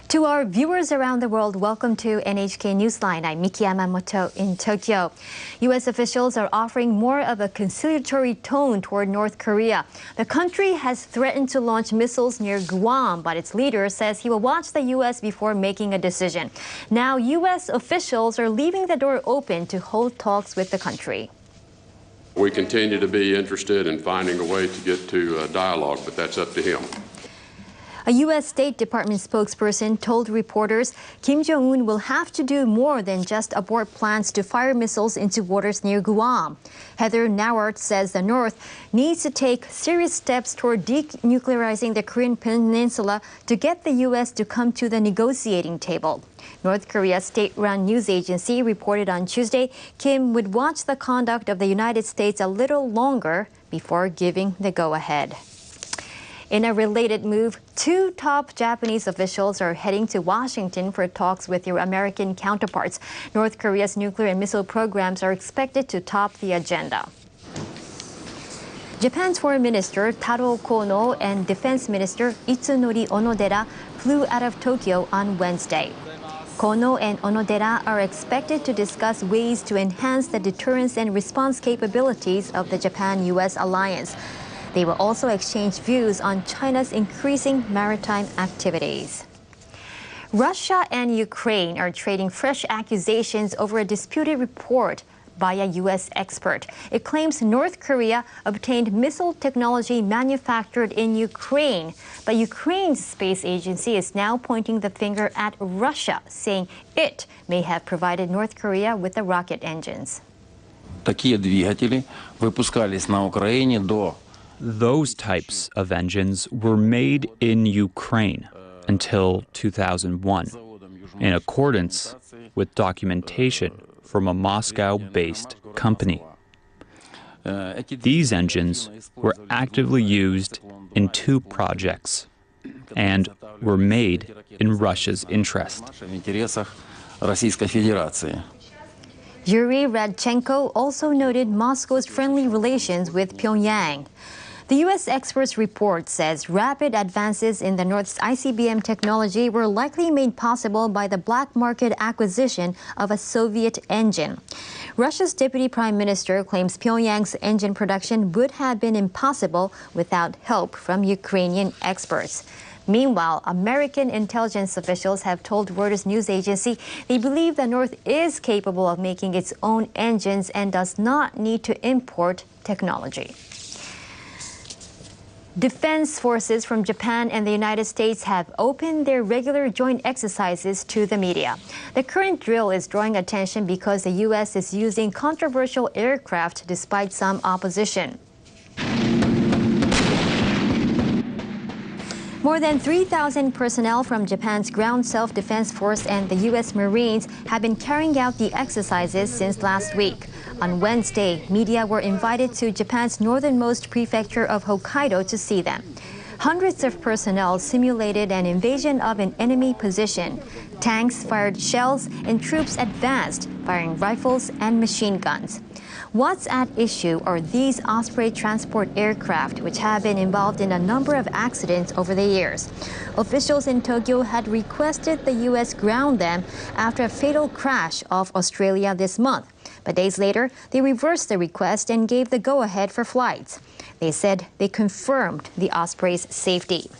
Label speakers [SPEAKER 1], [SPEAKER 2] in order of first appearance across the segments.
[SPEAKER 1] To our viewers around the world, welcome to NHK Newsline. I'm Miki Yamamoto in Tokyo. U.S. officials are offering more of a conciliatory tone toward North Korea. The country has threatened to launch missiles near Guam, but its leader says he will watch the U.S. before making a decision. Now, U.S. officials are leaving the door open to hold talks with the country.
[SPEAKER 2] We continue to be interested in finding a way to get to dialogue, but that's up to him.
[SPEAKER 1] A U.S. State Department spokesperson told reporters Kim Jong-un will have to do more than just abort plans to fire missiles into waters near Guam. Heather Nauert says the North needs to take serious steps toward denuclearizing the Korean peninsula to get the U.S. to come to the negotiating table. North Korea's state-run news agency reported on Tuesday Kim would watch the conduct of the United States a little longer before giving the go-ahead. In a related move, two top Japanese officials are heading to Washington for talks with their American counterparts. North Korea's nuclear and missile programs are expected to top the agenda. Japan's Foreign Minister Taro Kono and Defense Minister Itsunori Onodera flew out of Tokyo on Wednesday. Kono and Onodera are expected to discuss ways to enhance the deterrence and response capabilities of the Japan-U.S. alliance. They will also exchange views on China's increasing maritime activities. Russia and Ukraine are trading fresh accusations over a disputed report by a U.S. expert. It claims North Korea obtained missile technology manufactured in Ukraine. But Ukraine's space agency is now pointing the finger at Russia, saying it may have provided North Korea with the rocket engines.
[SPEAKER 3] Такие двигатели выпускались на Украине до
[SPEAKER 4] Those types of engines were made in Ukraine until 2001, in accordance with documentation from a Moscow-based company. These engines were actively used in two projects and were made in Russia's interest.
[SPEAKER 1] Yuri Radchenko also noted Moscow's friendly relations with Pyongyang. The U.S. experts' report says rapid advances in the North's ICBM technology were likely made possible by the black market acquisition of a Soviet engine. Russia's deputy prime minister claims Pyongyang's engine production would have been impossible without help from Ukrainian experts. Meanwhile, American intelligence officials have told Reuters news agency they believe the North is capable of making its own engines and does not need to import technology. Defense forces from Japan and the United States have opened their regular joint exercises to the media. The current drill is drawing attention because the U.S. is using controversial aircraft despite some opposition. More than 3,000 personnel from Japan's Ground Self-Defense Force and the U.S. Marines have been carrying out the exercises since last week. On Wednesday, media were invited to Japan's northernmost prefecture of Hokkaido to see them. Hundreds of personnel simulated an invasion of an enemy position. Tanks fired shells and troops advanced, firing rifles and machine guns. What's at issue are these Osprey transport aircraft, which have been involved in a number of accidents over the years. Officials in Tokyo had requested the U.S. ground them after a fatal crash off Australia this month. But days later, they reversed the request and gave the go-ahead for flights. They said they confirmed the Osprey's safety.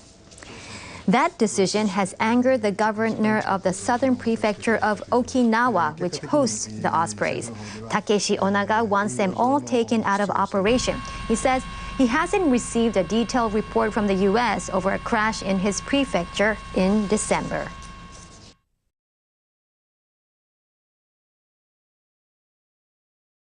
[SPEAKER 1] That decision has angered the governor of the southern prefecture of Okinawa, which hosts the Ospreys. Takeshi Onaga wants them all taken out of operation. He says he hasn't received a detailed report from the U.S. over a crash in his prefecture in December.